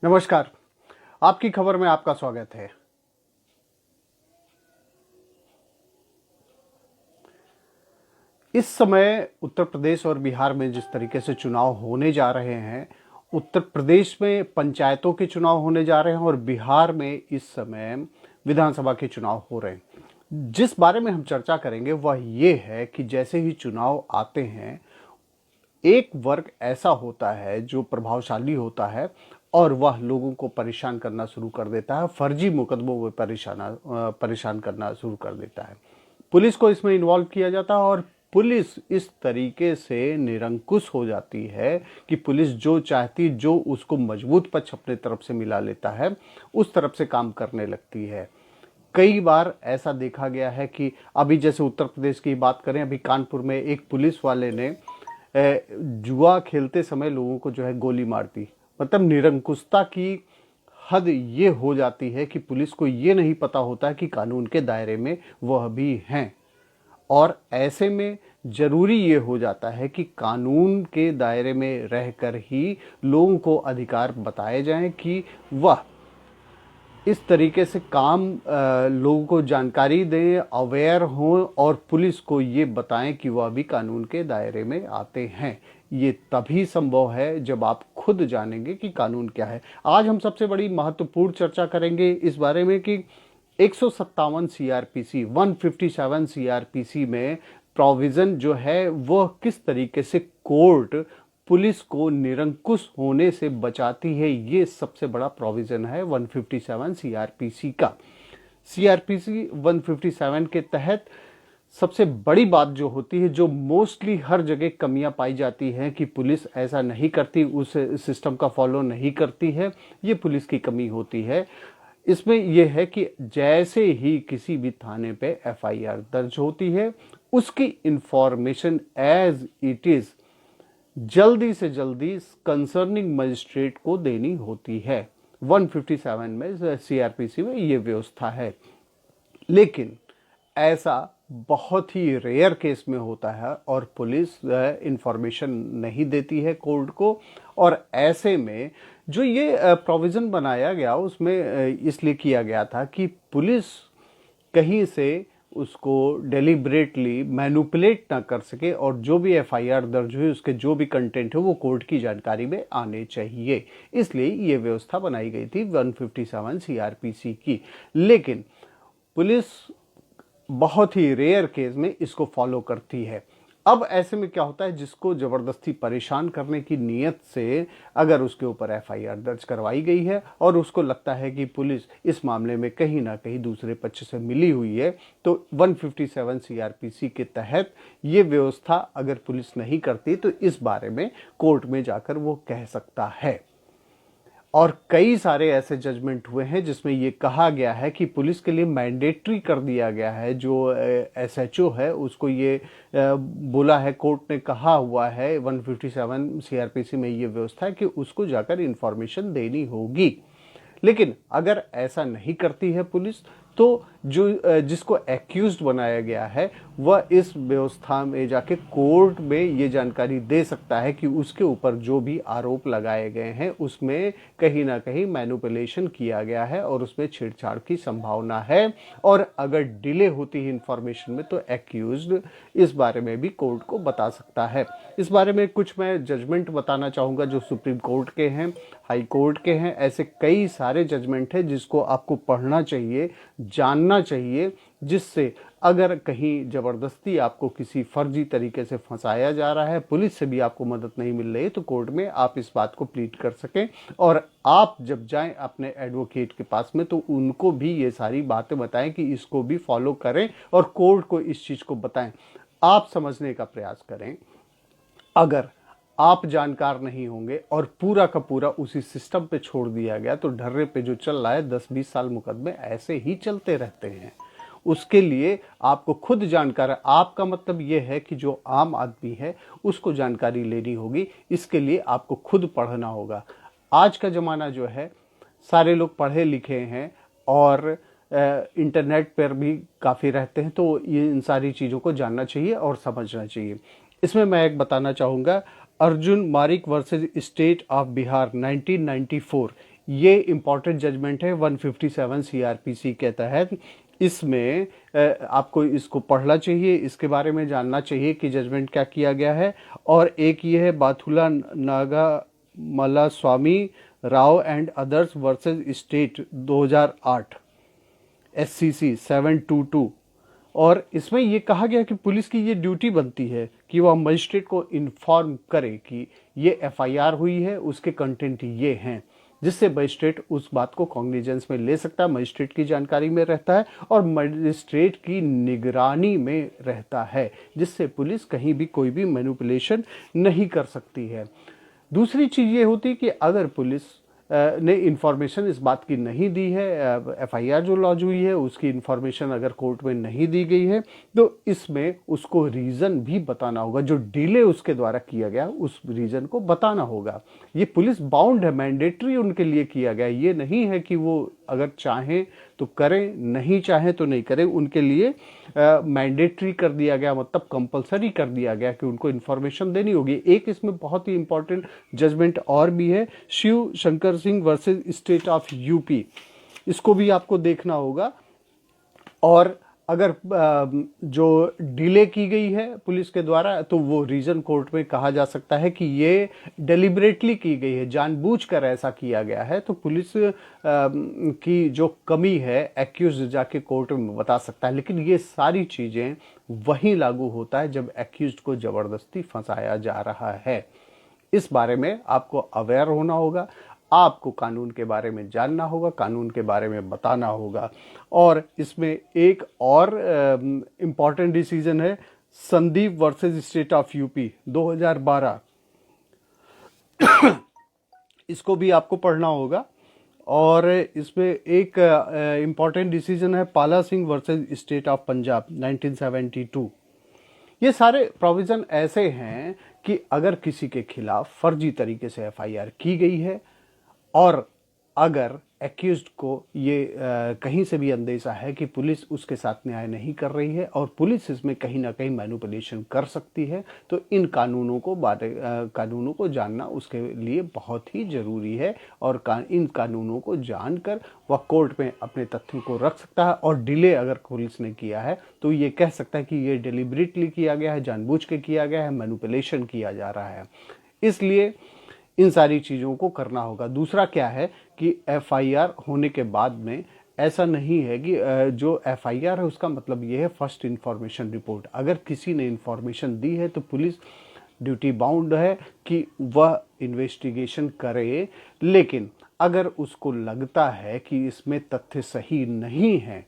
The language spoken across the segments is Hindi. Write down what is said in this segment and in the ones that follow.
नमस्कार। आपकी खबर में आपका स्वागत है। इस समय उत्तर प्रदेश और बिहार में जिस तरीके से चुनाव होने जा रहे हैं, उत्तर प्रदेश में पंचायतों के चुनाव होने जा रहे हैं और बिहार में इस समय विधानसभा के चुनाव हो रहे हैं। जिस बारे में हम चर्चा करेंगे वह ये है कि जैसे ही चुनाव आते हैं, एक वर्ग ऐसा होता है जो प्रभावशाली होता है और वह लोगों को परेशान करना शुरू कर देता है, फर्जी मुकदमों में परेशान करना शुरू कर देता है। पुलिस को इसमें इन्वॉल्व किया जाता है और पुलिस इस तरीके से निरंकुश हो जाती है कि पुलिस जो चाहती, जो उसको मजबूत पक्ष अपने तरफ से मिला लेता है, उस तरफ से काम करने लगती है। कई बार ऐसा देखा गया है कि अभी जैसे उत्तर प्रदेश की बात करें, अभी कानपुर में एक पुलिस वाले ने जुआ खेलते समय लोगों को जो है गोली मार दी। मतलब निरंकुशता की हद ये हो जाती है कि पुलिस को ये नहीं पता होता कि कानून के दायरे में वह भी हैं, और ऐसे में जरूरी ये हो जाता है कि कानून के दायरे में रहकर ही लोगों को अधिकार बताए जाएं कि वह इस तरीके से काम लोगों को जानकारी दें, अवेयर हों और पुलिस को ये बताएं कि वह भी कानून के दायरे में आते हैं। ये तभी संभव है जब आप खुद जानेंगे कि कानून क्या है। आज हम सबसे बड़ी महत्वपूर्ण चर्चा करेंगे इस बारे में कि 157 सीआरपीसी 157 सीआरपीसी में प्रोविजन जो है वह किस तरीके से कोर्ट पुलिस को निरंकुश होने से बचाती है। ये सबसे बड़ा प्रोविजन है 157 सीआरपीसी का। सीआरपीसी 157 के तहत सबसे बड़ी बात जो होती है, जो मोस्टली हर जगह कमियां पाई जाती हैं कि पुलिस ऐसा नहीं करती, उस सिस्टम का फॉलो नहीं करती है, ये पुलिस की कमी होती है। इसमें यह है कि जैसे ही किसी भी थाने पे एफआईआर दर्ज होती है, उसकी इंफॉर्मेशन एज इट इज जल्दी से जल्दी कंसर्निंग मजिस्ट्रेट को देनी होती है। 157 में सीआरपीसी में ये व्यवस्था है, लेकिन ऐसा बहुत ही रेयर केस में होता है और पुलिस इंफॉर्मेशन नहीं देती है कोर्ट को। और ऐसे में जो ये प्रोविजन बनाया गया उसमें इसलिए किया गया था कि पुलिस कहीं से उसको डेलिब्रेटली मैनिपुलेट ना कर सके और जो भी एफआईआर दर्ज हुई उसके जो भी कंटेंट है वो कोर्ट की जानकारी में आने चाहिए। इसलिए ये व्यवस्था बनाई गई थी 157 सीआरपीसी की। लेकिन पुलिस बहुत ही रेयर केस में इसको फॉलो करती है। अब ऐसे में क्या होता है, जिसको जबरदस्ती परेशान करने की नीयत से अगर उसके ऊपर एफआईआर दर्ज करवाई गई है और उसको लगता है कि पुलिस इस मामले में कहीं ना कहीं दूसरे पक्ष से मिली हुई है, तो 157 सीआरपीसी के तहत ये व्यवस्था अगर पुलिस नहीं करती तो इस बारे में कोर्ट में जाकर वो कह सकता है। और कई सारे ऐसे जजमेंट हुए हैं जिसमें ये कहा गया है कि पुलिस के लिए मैंडेटरी कर दिया गया है। जो एसएचओ है उसको ये बोला है, कोर्ट ने कहा हुआ है 157 सीआरपीसी में ये व्यवस्था है कि उसको जाकर इंफॉर्मेशन देनी होगी। लेकिन अगर ऐसा नहीं करती है पुलिस, तो जो जिसको एक्यूज्ड बनाया गया है वह इस व्यवस्था में जाके कोर्ट में ये जानकारी दे सकता है कि उसके ऊपर जो भी आरोप लगाए गए हैं उसमें कहीं ना कहीं मैनिपुलेशन किया गया है और उसमें छेड़छाड़ की संभावना है। और अगर डिले होती है इंफॉर्मेशन में तो एक्यूज्ड इस बारे में भी कोर्ट को बता सकता है। इस बारे में कुछ मैं जजमेंट बताना चाहूँगा जो सुप्रीम कोर्ट के हैं, हाई कोर्ट के हैं। ऐसे कई सारे जजमेंट हैं जिसको आपको पढ़ना चाहिए, जानना चाहिए, जिससे अगर कहीं जबरदस्ती आपको किसी फर्जी तरीके से फंसाया जा रहा है, पुलिस से भी आपको मदद नहीं मिल रही, तो कोर्ट में आप इस बात को प्लीड कर सकें। और आप जब जाएं अपने एडवोकेट के पास में तो उनको भी ये सारी बातें बताएं कि इसको भी फॉलो करें और कोर्ट को इस चीज़ को बताएं। आप समझने का प्रयास करें। अगर आप जानकार नहीं होंगे और पूरा का पूरा उसी सिस्टम पे छोड़ दिया गया तो ढर्रे पे जो चल रहा है 10-20 साल मुकदमे ऐसे ही चलते रहते हैं। उसके लिए आपको खुद जानकार, आपका मतलब ये है कि जो आम आदमी है उसको जानकारी लेनी होगी। इसके लिए आपको खुद पढ़ना होगा। आज का ज़माना जो है, सारे लोग पढ़े लिखे हैं और इंटरनेट पर भी काफ़ी रहते हैं, तो ये इन सारी चीज़ों को जानना चाहिए और समझना चाहिए। इसमें मैं एक बताना चाहूँगा, अर्जुन मारिक वर्सेस स्टेट ऑफ बिहार 1994, ये इम्पोर्टेंट जजमेंट है 157 सीआरपीसी के तहत। इसमें आपको इसको पढ़ना चाहिए, इसके बारे में जानना चाहिए कि जजमेंट क्या किया गया है। और एक ये है Bathula Nagamalla Swami Rao and others versus state 2008 SCC 722। और इसमें ये कहा गया कि पुलिस की ये ड्यूटी बनती है कि वह मजिस्ट्रेट को इन्फॉर्म करे कि ये एफआईआर हुई है, उसके कंटेंट ये हैं, जिससे मजिस्ट्रेट उस बात को कॉग्निजेंस में ले सकता है, मजिस्ट्रेट की जानकारी में रहता है और मजिस्ट्रेट की निगरानी में रहता है, जिससे पुलिस कहीं भी कोई भी मैनिपुलेशन नहीं कर सकती है। दूसरी चीज़ ये होती है कि अगर पुलिस ने इन्फॉर्मेशन इस बात की नहीं दी है, एफआईआर जो लॉन्च हुई है उसकी इन्फॉर्मेशन अगर कोर्ट में नहीं दी गई है, तो इसमें उसको रीज़न भी बताना होगा, जो डिले उसके द्वारा किया गया उस रीज़न को बताना होगा। ये पुलिस बाउंड है, मैंडेटरी उनके लिए किया गया। ये नहीं है कि वो अगर चाहें तो करें, नहीं चाहें तो नहीं करें। उनके लिए मैंडेटरी कर दिया गया, मतलब कंपलसरी कर दिया गया कि उनको इन्फॉर्मेशन देनी होगी। एक इसमें बहुत ही इंपॉर्टेंट जजमेंट और भी है, Shiv Shankar Singh versus state of UP. इसको भी आपको देखना होगा। और अगर जो डिले की गई है पुलिस के द्वारा, तो वो रीजन कोर्ट में कहा जा सकता है कि ये डेलिबरेटली की गई है, जानबूझकर ऐसा किया गया है। तो पुलिस की जो कमी है एक्यूज जाके कोर्ट में बता सकता है। लेकिन ये सारी चीज़ें वहीं लागू होता है जब एक्यूज को ज़बरदस्ती फंसाया जा रहा है। इस बारे में आपको अवेयर होना होगा, आपको कानून के बारे में जानना होगा, कानून के बारे में बताना होगा। और इसमें एक और इम्पॉर्टेंट डिसीजन है, Sandeep versus state of UP 2012। इसको भी आपको पढ़ना होगा। और इसमें एक इम्पॉर्टेंट डिसीजन है पाला Singh versus state of Punjab 1972। ये सारे प्रोविज़न ऐसे हैं कि अगर किसी के खिलाफ फर्जी तरीके से एफआईआर की गई है और अगर एक्यूज्ड को ये कहीं से भी अंदेशा है कि पुलिस उसके साथ न्याय नहीं कर रही है और पुलिस इसमें कहीं ना कहीं मैनिपुलेशन कर सकती है, तो इन कानूनों को जानना उसके लिए बहुत ही ज़रूरी है। और इन कानूनों को जानकर वह कोर्ट में अपने तथ्यों को रख सकता है। और डिले अगर पुलिस ने किया है तो ये कह सकता है कि ये डेलिबरेटली किया गया है, जानबूझ के किया गया है, मैनिपुलेशन किया जा रहा है। इसलिए इन सारी चीज़ों को करना होगा। दूसरा क्या है कि एफआईआर होने के बाद में ऐसा नहीं है कि जो एफआईआर है उसका मतलब ये है फर्स्ट इंफॉर्मेशन रिपोर्ट। अगर किसी ने इंफॉर्मेशन दी है तो पुलिस ड्यूटी बाउंड है कि वह इन्वेस्टिगेशन करे। लेकिन अगर उसको लगता है कि इसमें तथ्य सही नहीं है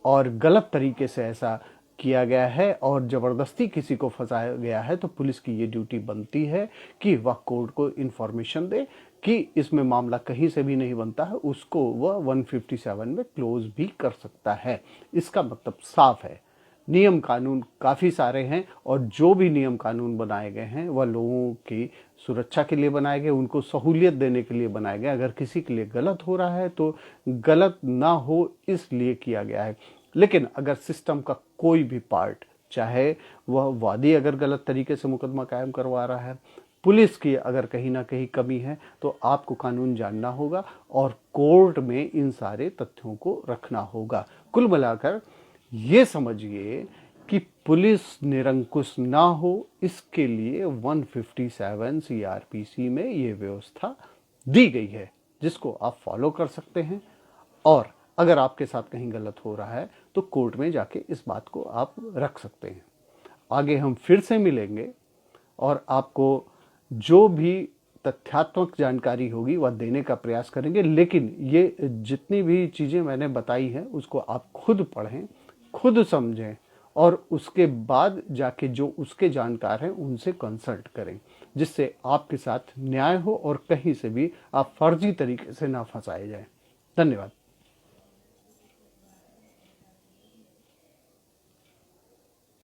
और गलत तरीके से ऐसा किया गया है और ज़बरदस्ती किसी को फंसाया गया है, तो पुलिस की ये ड्यूटी बनती है कि वह कोर्ट को इन्फॉर्मेशन दे कि इसमें मामला कहीं से भी नहीं बनता है, उसको वह 157 में क्लोज भी कर सकता है। इसका मतलब साफ है, नियम कानून काफ़ी सारे हैं और जो भी नियम कानून बनाए गए हैं वह लोगों की सुरक्षा के लिए बनाए गए, उनको सहूलियत देने के लिए बनाए गए। अगर किसी के लिए गलत हो रहा है तो गलत ना हो इसलिए किया गया है। लेकिन अगर सिस्टम का कोई भी पार्ट, चाहे वह वादी अगर गलत तरीके से मुकदमा कायम करवा रहा है, पुलिस की अगर कहीं ना कहीं कमी है, तो आपको कानून जानना होगा और कोर्ट में इन सारे तथ्यों को रखना होगा। कुल मिलाकर ये समझिए कि पुलिस निरंकुश ना हो, इसके लिए 157 सीआरपीसी में ये व्यवस्था दी गई है, जिसको आप फॉलो कर सकते हैं। और अगर आपके साथ कहीं गलत हो रहा है तो कोर्ट में जाके इस बात को आप रख सकते हैं। आगे हम फिर से मिलेंगे और आपको जो भी तथ्यात्मक जानकारी होगी वह देने का प्रयास करेंगे। लेकिन ये जितनी भी चीज़ें मैंने बताई हैं उसको आप खुद पढ़ें, खुद समझें और उसके बाद जाके जो उसके जानकार हैं उनसे कंसल्ट करें, जिससे आपके साथ न्याय हो और कहीं से भी आप फर्जी तरीके से ना फंसाए जाएं। धन्यवाद।